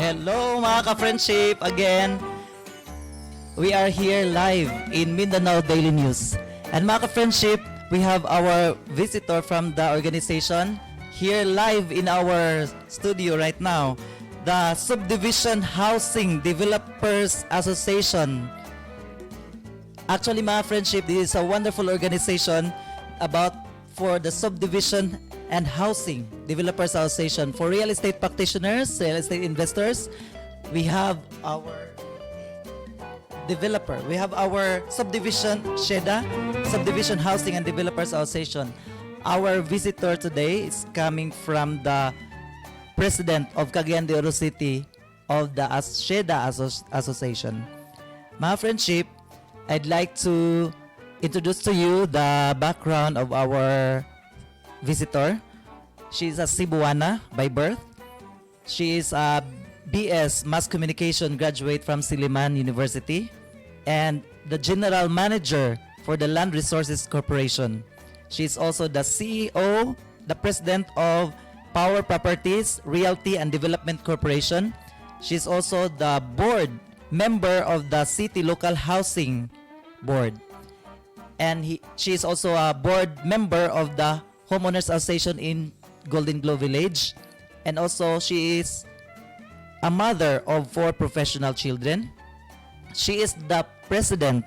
Hello mga ka-friendship! Again, we are here live in Mindanao Daily News. And mga ka-friendship, we have our visitor from the organization here live in our studio right now. The Subdivision Housing Developers Association. Actually mga friendship, this is a wonderful organization about for the subdivision and housing developers association for real estate practitioners, real estate investors. We have our developer. We have our subdivision SHDA, Subdivision Housing and Developers Association. Our visitor today is coming from the president of Cagayan de Oro City of the SHDA Association. Mga friendship, I'd like to introduce to you the background of our visitor. She is a Cebuana by birth. She is a BS Mass Communication graduate from Silliman University and the General Manager for the Land Resources Corporation. She is also the CEO, the President of Power Properties Realty and Development Corporation. She is also the board member of the City Local Housing Board. And she is also a board member of the Homeowners Association in Golden Glow Village. And also she is a mother of 4 professional children. She is the president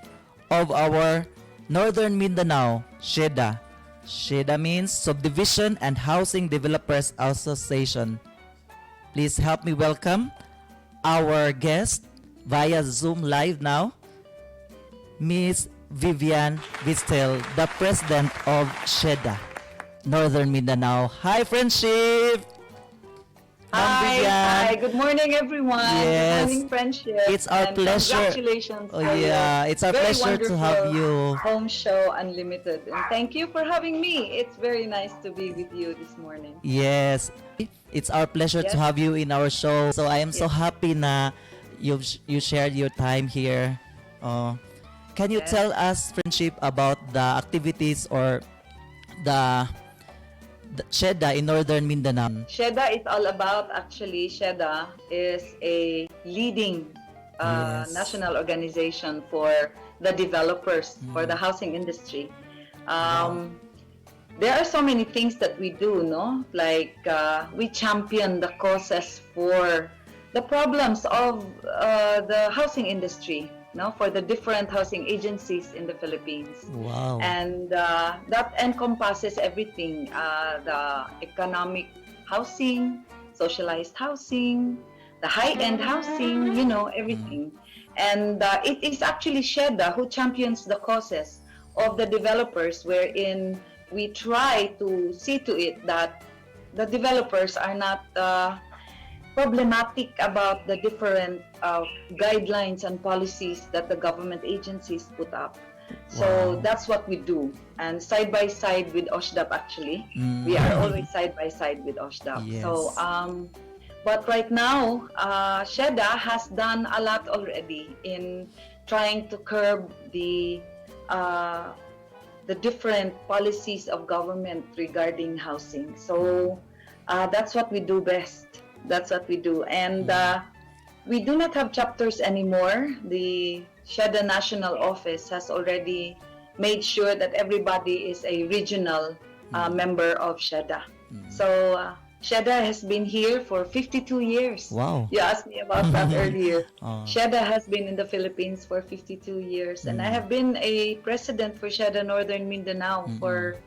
of our Northern Mindanao SHDA. SHDA means Subdivision and Housing Developers Association. Please help me welcome our guest via Zoom live now, Miss Vivian Vestil, the president of SHDA, Northern Mindanao. Hi, friendship! Hi, good morning, everyone. Yes. Good morning, friendship. It's our and pleasure. Congratulations. Oh yeah, it's our very pleasure to have you. Homeshow Unlimited. And thank you for having me. It's very nice to be with you this morning. Yes, it's our pleasure to Yes. have you in our show. So I am so Yes. happy na you shared your time here. Can you Yes. tell us, friendship, about the activities or the SHDA in Northern Mindanao? SHDA is all about, actually, SHDA is a leading Yes. national organization for the developers, for the housing industry. There are so many things that we do, no? Like we champion the causes for the problems of the housing industry, no? For the different housing agencies in the Philippines. Wow. And that encompasses everything, the economic housing, socialized housing, the high-end housing, you know, everything. And it is actually SHDA who champions the causes of the developers, wherein we try to see to it that the developers are not problematic about the different guidelines and policies that the government agencies put up. So Wow. that's what we do. And side by side with OSHDAP, actually, we are always side by side with OSHDAP. Yes. So, but right now, SHDA has done a lot already in trying to curb the different policies of government regarding housing. So that's what we do best. That's what we do. And we do not have chapters anymore. The SHDA National Office has already made sure that everybody is a regional member of SHDA. So SHDA has been here for 52 years. Wow. You asked me about that earlier. Oh. SHDA has been in the Philippines for 52 years. And I have been a president for SHDA Northern Mindanao for,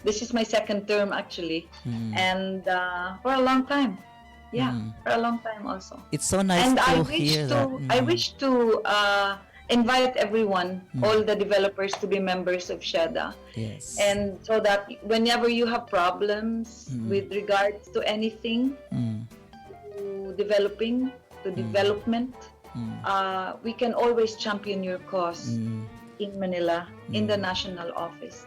this is my second term actually. And for a long time. Yeah, for a long time also. It's so nice And to hear that. I wish to invite everyone, all the developers, to be members of SHDA. Yes. And so that whenever you have problems with regards to anything, to development, we can always champion your cause in Manila, in the national office.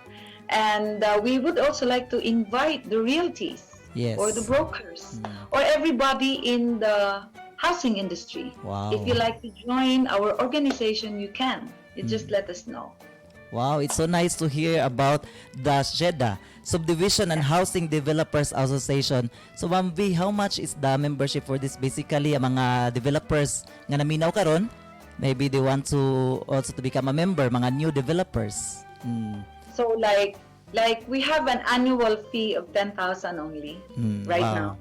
And we would also like to invite the realties, Yes. or the brokers, or everybody in the housing industry. Wow. If you like to join our organization, you can. You just let us know. Wow, it's so nice to hear about the SHDA, Subdivision and Housing Developers Association. So Ma'am V, how much is the membership for this? Basically, ang mga developers nga naminaw karon, maybe they want to also to become a member, mga new developers. So like we have an annual fee of 10,000 only right now.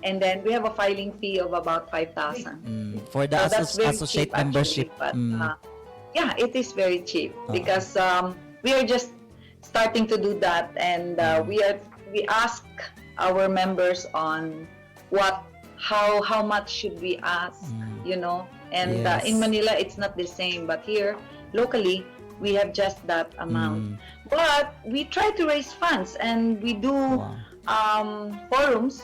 And then we have a filing fee of about 5,000. For the That's very associate cheap, actually, membership. but yeah, it is very cheap because we are just starting to do that, and we ask our members on how much should we ask, you know. And Yes. in Manila it's not the same, but here locally we have just that amount. But we try to raise funds, and we do forums,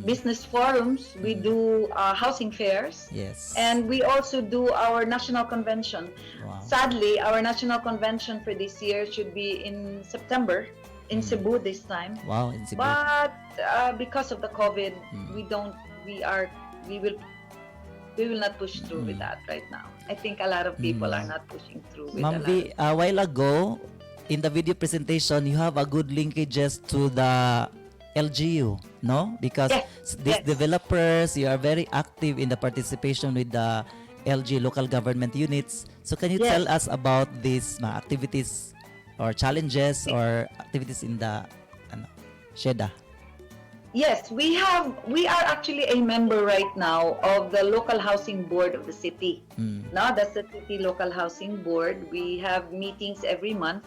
business forums. We do housing fairs. Yes. And we also do our national convention. Wow. Sadly, our national convention for this year should be in September in Cebu this time. Wow, in Cebu. But because of the COVID, we will not push through with that right now. I think a lot of people are not pushing through with Ma'am a lot V, a while ago, in the video presentation, you have a good linkages to the LGU, no? Because these developers, you are very active in the participation with the LG local government units. So can you tell us about these activities or challenges or activities in the SHDA? Yes, we are actually a member right now of the local housing board of the city. No, that's the city local housing board. We have meetings every month,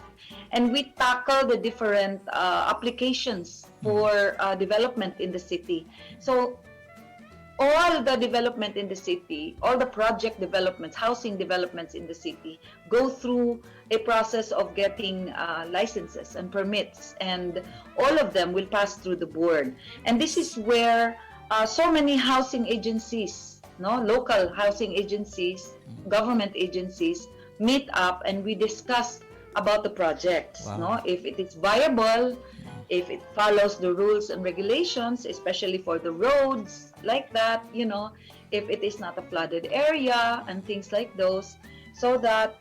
and we tackle the different applications for development in the city. So all the development in the city, all the project developments, housing developments in the city go through a process of getting licenses and permits, and all of them will pass through the board. And this is where so many housing agencies, local housing agencies, government agencies meet up, and we discuss about the projects. If it is viable, if it follows the rules and regulations, especially for the roads, like that, if it is not a flooded area and things like those, so that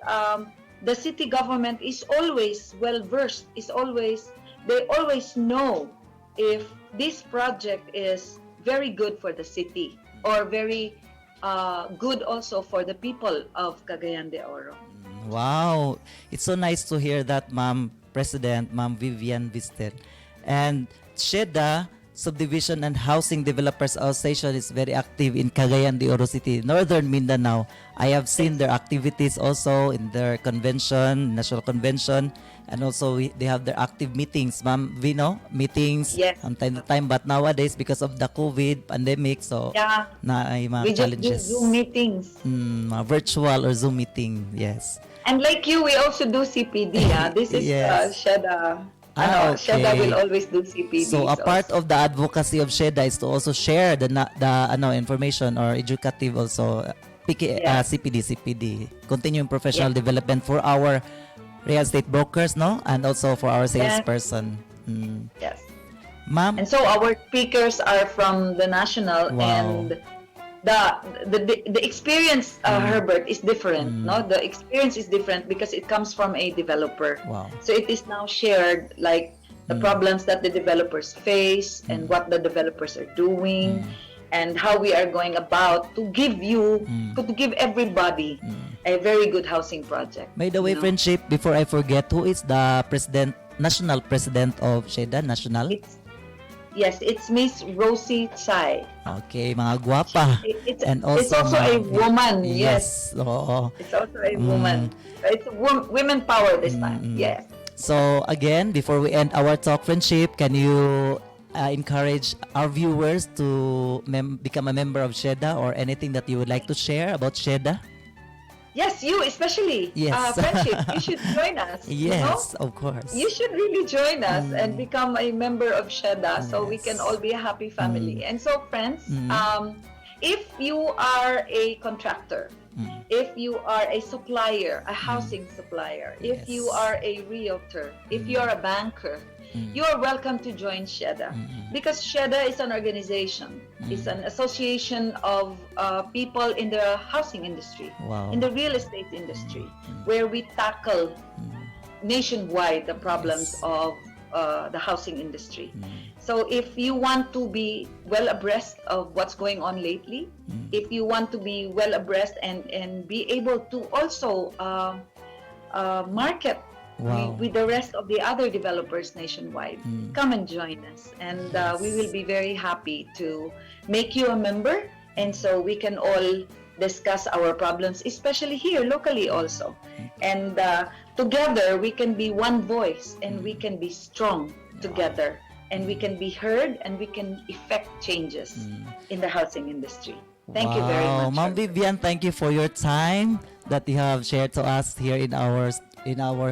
the city government is always well versed, they always know if this project is very good for the city or very good also for the people of Cagayan de Oro. Wow, it's so nice to hear that, Ma'am President, Ma'am Vivian Vestil. And SHDA Subdivision and Housing Developers Association is very active in Cagayan de Oro City, Northern Mindanao. I have seen their activities also in their convention, national convention, and also they have their active meetings, Ma'am Vino, meetings Yes. from time to time. But nowadays, because of the COVID pandemic, so Yeah. na ay mga We just do challenges. Zoom meetings. Mga virtual or Zoom meeting, yes. And like you, we also do CPD. This is Yes. SHDA. Okay. SHDA will always do CPD. So a part of the advocacy of SHDA is to also share the information or educative also Yes. CPD, continuing professional development for our real estate brokers, no, and also for our salesperson. Yes. Ma'am. And so our speakers are from the national, Wow. and the experience, Herbert, is different. No, the experience is different because it comes from a developer. Wow. So it is now shared, like the problems that the developers face and what the developers are doing, and how we are going about to give you, to give everybody a very good housing project. By the way, you know? friendship, before I forget, who is the national president of SHDA National? It's Miss Rosie Tsai. Okay, mga guwapa. It's And also a woman. Yes. Oo. It's also a woman. It's women power this time. Yes. So again, before we end our talk, friendship, can you encourage our viewers to become a member of SHDA, or anything that you would like to share about SHDA? Yes, you especially. Yes. Friendship, you should join us. Yes, of course. You should really join us and become a member of SHDA, so we can all be a happy family. And so, friends, if you are a contractor, if you are a supplier, a housing supplier, if you are a realtor, if you are a banker, you are welcome to join SHDA, because SHDA is an organization. It's an association of people in the housing industry, Wow. in the real estate industry, where we tackle nationwide the problems of the housing industry. So if you want to be well abreast of what's going on lately, if you want to be well abreast and be able to also market Wow. with the rest of the other developers nationwide, come and join us, and we will be very happy to make you a member, and so we can all discuss our problems, especially here locally also, and together we can be one voice, and we can be strong together, and we can be heard, and we can effect changes in the housing industry. Thank you very much. Ma'am Vivian, thank you for your time that you have shared to us here in our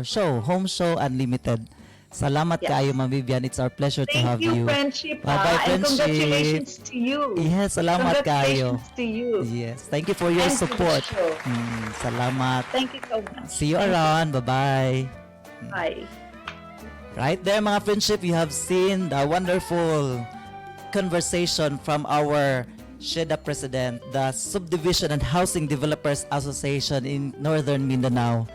show, Homeshow Unlimited. Salamat kayo, Ma'am Vivian. It's our pleasure to have Thank you, you. friendship. Bye-bye, And friendship. congratulations to you. Yes, salamat kayo. Congratulations to you. Yes, thank you for your And to the support. show. Salamat. Thank you so much. See you around. Bye-bye. Bye. Right there, mga friendship, you have seen the wonderful conversation from our SHDA president, the Subdivision and Housing Developers Association in Northern Mindanao.